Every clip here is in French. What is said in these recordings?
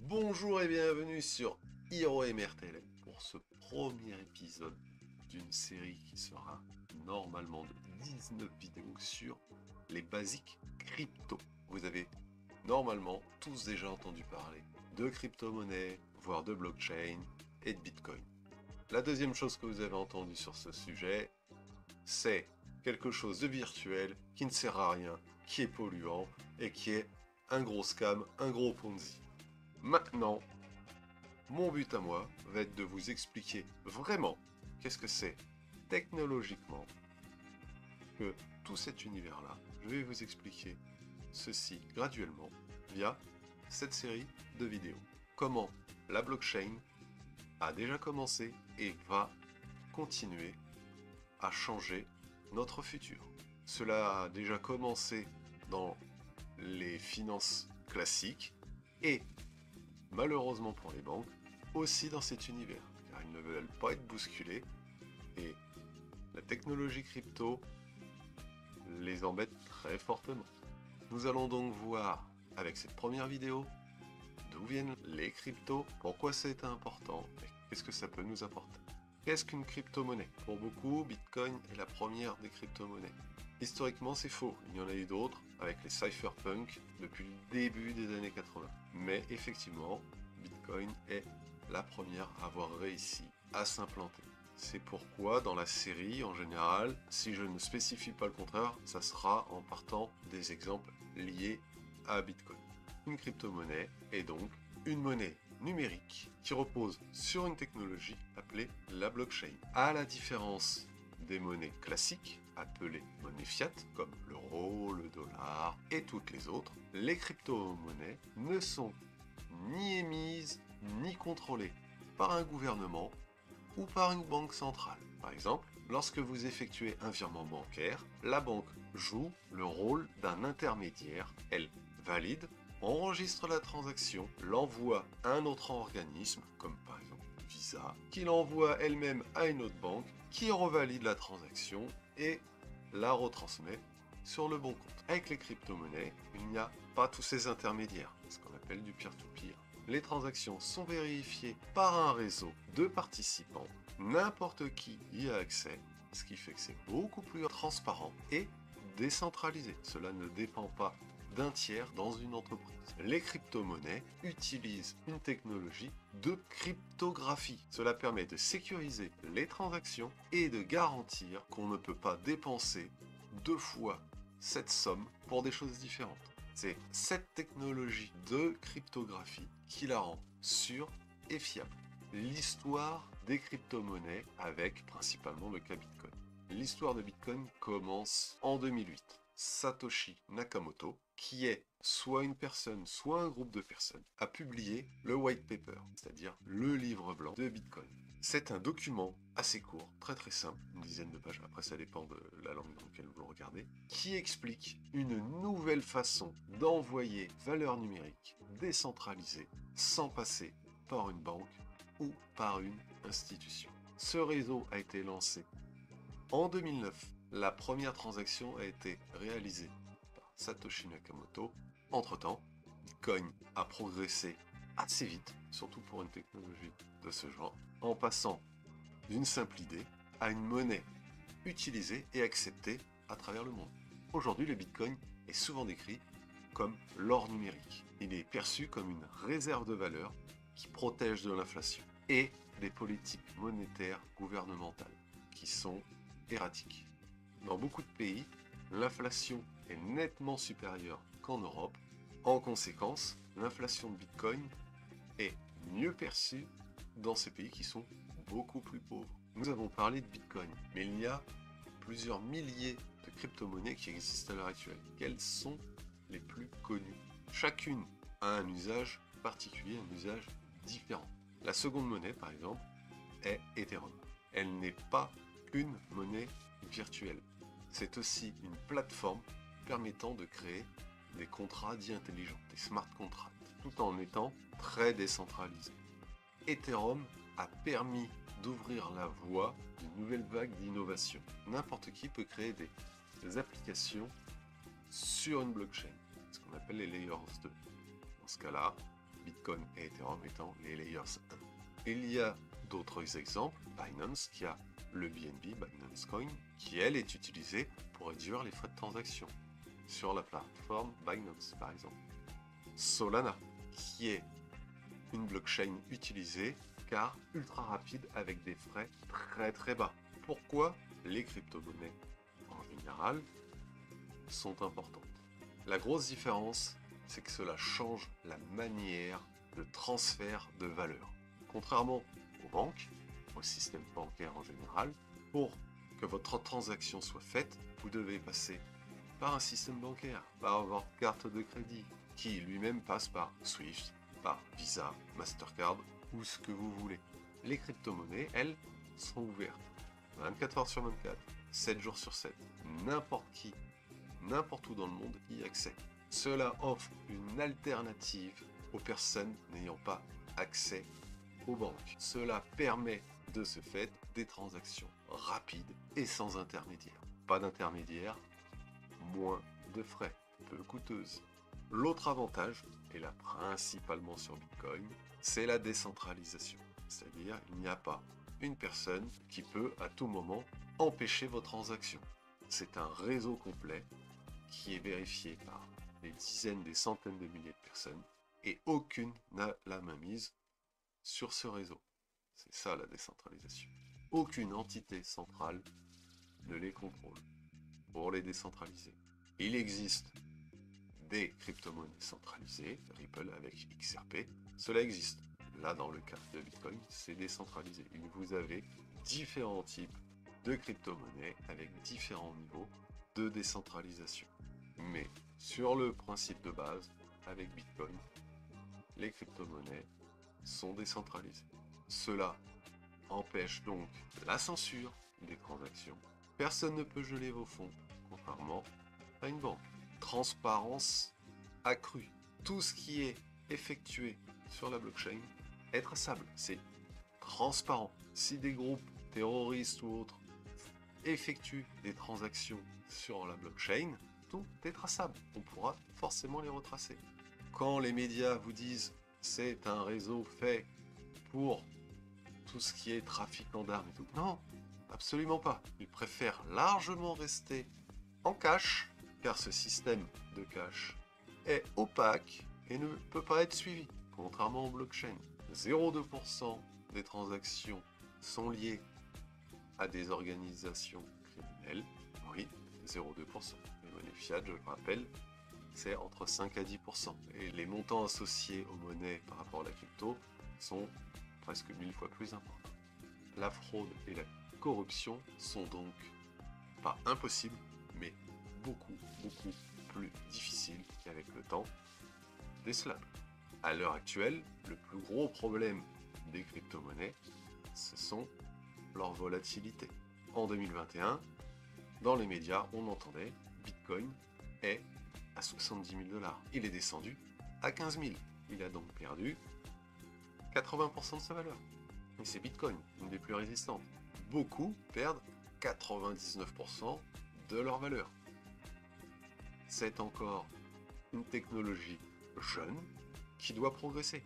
Bonjour et bienvenue sur Hero MRTL pour ce premier épisode d'une série qui sera normalement de 19 vidéos sur les basiques crypto. Vous avez normalement tous déjà entendu parler de crypto-monnaie, voire de blockchain et de Bitcoin. La deuxième chose que vous avez entendu sur ce sujet, c'est quelque chose de virtuel qui ne sert à rien, qui est polluant et qui est un gros scam, un gros Ponzi. Maintenant, mon but à moi va être de vous expliquer vraiment qu'est-ce que c'est technologiquement que tout cet univers-là. Je vais vous expliquer ceci graduellement via cette série de vidéos. Comment la blockchain a déjà commencé et va continuer à changer notre futur. Cela a déjà commencé dans les finances classiques et malheureusement pour les banques, aussi dans cet univers, car ils ne veulent pas être bousculés, et la technologie crypto les embête très fortement. Nous allons donc voir, avec cette première vidéo, d'où viennent les cryptos, pourquoi c'est important, et qu'est-ce que ça peut nous apporter. Qu'est-ce qu'une crypto-monnaie? Pour beaucoup, Bitcoin est la première des crypto-monnaies. Historiquement, c'est faux. Il y en a eu d'autres, avec les cypherpunks, depuis le début des années 80. Mais effectivement, Bitcoin est la première à avoir réussi à s'implanter. C'est pourquoi, dans la série, en général, si je ne spécifie pas le contraire, ça sera en partant des exemples liés à Bitcoin. Une crypto-monnaie est donc une monnaie numérique qui repose sur une technologie appelée la blockchain. À la différence des monnaies classiques, appelées monnaies fiat, comme l'euro, le dollar et toutes les autres, les crypto-monnaies ne sont ni émises ni contrôlées par un gouvernement ou par une banque centrale. Par exemple, lorsque vous effectuez un virement bancaire, la banque joue le rôle d'un intermédiaire. Elle valide, enregistre la transaction, l'envoie à un autre organisme, comme par exemple Visa, qui l'envoie elle-même à une autre banque, qui revalide la transaction et la retransmet sur le bon compte. Avec les crypto-monnaies, il n'y a pas tous ces intermédiaires, ce qu'on appelle du peer-to-peer. Les transactions sont vérifiées par un réseau de participants, n'importe qui y a accès, ce qui fait que c'est beaucoup plus transparent et décentralisé. Cela ne dépend pas d'un tiers dans une entreprise. Les crypto-monnaies utilisent une technologie de cryptographie. Cela permet de sécuriser les transactions et de garantir qu'on ne peut pas dépenser deux fois cette somme pour des choses différentes. C'est cette technologie de cryptographie qui la rend sûre et fiable. L'histoire des crypto-monnaies avec principalement le cas Bitcoin. L'histoire de Bitcoin commence en 2008. Satoshi Nakamoto, qui est soit une personne, soit un groupe de personnes, a publié le white paper, c'est-à-dire le livre blanc de Bitcoin. C'est un document assez court, très très simple, une dizaine de pages, après ça dépend de la langue dans laquelle vous le regardez, qui explique une nouvelle façon d'envoyer valeur numérique décentralisée sans passer par une banque ou par une institution. Ce réseau a été lancé en 2009. La première transaction a été réalisée par Satoshi Nakamoto. Entre-temps, Bitcoin a progressé assez vite, surtout pour une technologie de ce genre, en passant d'une simple idée à une monnaie utilisée et acceptée à travers le monde. Aujourd'hui, le Bitcoin est souvent décrit comme l'or numérique. Il est perçu comme une réserve de valeur qui protège de l'inflation et des politiques monétaires gouvernementales qui sont erratiques. Dans beaucoup de pays, l'inflation est nettement supérieure qu'en Europe. En conséquence, l'inflation de Bitcoin est mieux perçue dans ces pays qui sont beaucoup plus pauvres. Nous avons parlé de Bitcoin, mais il y a plusieurs milliers de crypto-monnaies qui existent à l'heure actuelle. Quelles sont les plus connues? Chacune a un usage particulier, un usage différent. La seconde monnaie, par exemple, est Ethereum. Elle n'est pas une monnaie virtuelle. C'est aussi une plateforme permettant de créer des contrats dits intelligents, des smart contracts, tout en étant très décentralisé. Ethereum a permis d'ouvrir la voie d'une nouvelle vague d'innovation. N'importe qui peut créer des applications sur une blockchain, ce qu'on appelle les layers 2. Dans ce cas-là, Bitcoin et Ethereum étant les layers 1. Il y a d'autres exemples, Binance qui a le BNB, Binance Coin, qui elle est utilisée pour réduire les frais de transaction sur la plateforme Binance par exemple. Solana, qui est une blockchain utilisée car ultra rapide avec des frais très très bas. Pourquoi les crypto-monnaies en général sont importantes? La grosse différence, c'est que cela change la manière de transfert de valeur. Contrairement aux banques, au système bancaire en général, pour que votre transaction soit faite, vous devez passer par un système bancaire, par votre carte de crédit, qui lui-même passe par Swift, par Visa, Mastercard ou ce que vous voulez. Les crypto-monnaies, elles, sont ouvertes 24 heures sur 24, 7 jours sur 7. N'importe qui, n'importe où dans le monde y accède. Cela offre une alternative aux personnes n'ayant pas accès aux banques. Cela permet de ce fait des transactions rapides et sans intermédiaire. Pas d'intermédiaire, moins de frais, peu coûteuses. L'autre avantage, et là principalement sur Bitcoin, c'est la décentralisation. C'est-à-dire, il n'y a pas une personne qui peut à tout moment empêcher vos transactions. C'est un réseau complet qui est vérifié par des dizaines, des centaines de milliers de personnes et aucune n'a la mainmise sur ce réseau. C'est ça la décentralisation. Aucune entité centrale ne les contrôle pour les décentraliser. Il existe des crypto-monnaies centralisées, Ripple avec XRP, cela existe. Là, dans le cas de Bitcoin, c'est décentralisé. Et vous avez différents types de crypto-monnaies avec différents niveaux de décentralisation. Mais sur le principe de base, avec Bitcoin, les crypto-monnaies sont décentralisées. Cela empêche donc la censure des transactions. Personne ne peut geler vos fonds, contrairement à une banque. Transparence accrue. Tout ce qui est effectué sur la blockchain est traçable. C'est transparent. Si des groupes terroristes ou autres effectuent des transactions sur la blockchain, tout est traçable. On pourra forcément les retracer. Quand les médias vous disent c'est un réseau fait pour tout ce qui est trafiquant d'armes et tout, non, absolument pas. Ils préfèrent largement rester en cash, car ce système de cash est opaque et ne peut pas être suivi, contrairement aux blockchains. 0,2% des transactions sont liées à des organisations criminelles. Oui, 0,2%. Les monnaies fiat, je le rappelle, c'est entre 5 à 10%. Et les montants associés aux monnaies par rapport à la crypto sont presque 1000 fois plus importants. La fraude et la corruption sont donc pas impossibles, mais beaucoup plus difficiles qu'avec le temps décelable. À l'heure actuelle, le plus gros problème des crypto-monnaies, ce sont leur volatilité. En 2021, dans les médias, on entendait Bitcoin est à 70 000 $. Il est descendu à 15 000. Il a donc perdu 80% de sa valeur. Et c'est Bitcoin, une des plus résistantes. Beaucoup perdent 99% de leur valeur. C'est encore une technologie jeune qui doit progresser.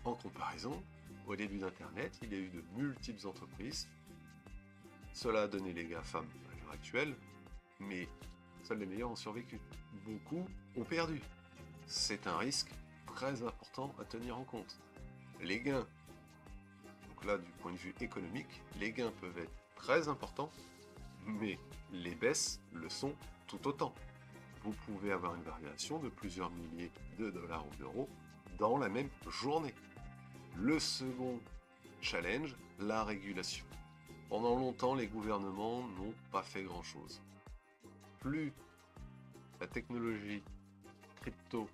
En comparaison, au début d'Internet, il y a eu de multiples entreprises. Cela a donné les GAFAM à l'heure actuelle, mais seuls les meilleurs ont survécu. Beaucoup ont perdu. C'est un risque très important à tenir en compte. Les gains, donc là du point de vue économique, les gains peuvent être très importants, mais les baisses le sont tout autant. Vous pouvez avoir une variation de plusieurs milliers de dollars ou d'euros dans la même journée. Le second challenge, la régulation. Pendant longtemps, les gouvernements n'ont pas fait grand-chose. Plus la technologie crypto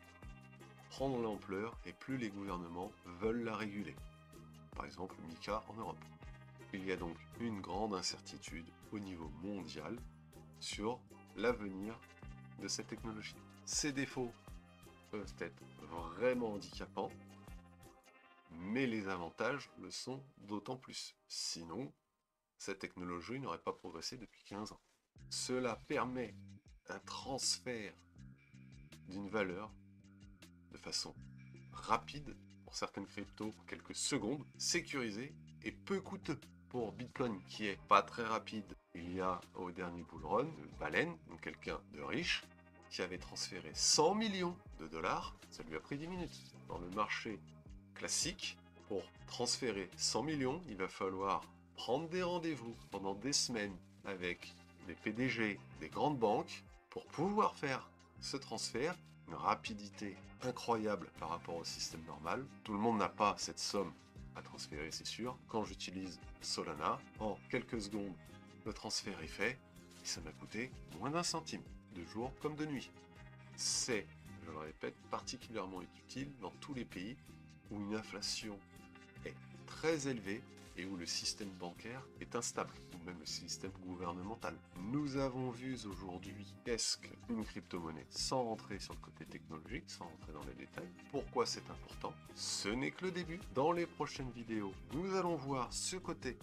prend de l'ampleur et plus les gouvernements veulent la réguler. Par exemple, MiCA en Europe. Il y a donc une grande incertitude au niveau mondial sur l'avenir de cette technologie. Ces défauts peuvent être vraiment handicapants, mais les avantages le sont d'autant plus. Sinon, cette technologie n'aurait pas progressé depuis 15 ans. Cela permet un transfert d'une valeur de façon rapide pour certaines cryptos, quelques secondes, sécurisé et peu coûteux. Pour Bitcoin, qui est pas très rapide, il y a au dernier bull run, Baleine, donc quelqu'un de riche, qui avait transféré 100 millions de dollars, ça lui a pris 10 minutes. Dans le marché classique, pour transférer 100 millions, il va falloir prendre des rendez-vous pendant des semaines avec des PDG des grandes banques pour pouvoir faire ce transfert. Une rapidité incroyable par rapport au système normal. Tout le monde n'a pas cette somme à transférer, c'est sûr. Quand j'utilise Solana, en quelques secondes, le transfert est fait et ça m'a coûté moins d'un centime, de jour comme de nuit. C'est, je le répète, particulièrement utile dans tous les pays où une inflation est très élevée et où le système bancaire est instable, ou même le système gouvernemental. Nous avons vu aujourd'hui qu'est-ce qu'une crypto-monnaie, sans rentrer sur le côté technologique, sans rentrer dans les détails. Pourquoi c'est important? Ce n'est que le début. Dans les prochaines vidéos, nous allons voir ce côté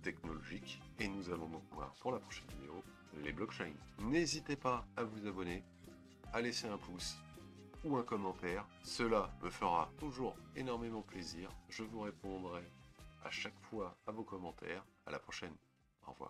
technologique, et nous allons donc voir pour la prochaine vidéo les blockchains. N'hésitez pas à vous abonner, à laisser un pouce ou un commentaire. Cela me fera toujours énormément plaisir. Je vous répondrai à chaque fois à vos commentaires. À la prochaine. Au revoir.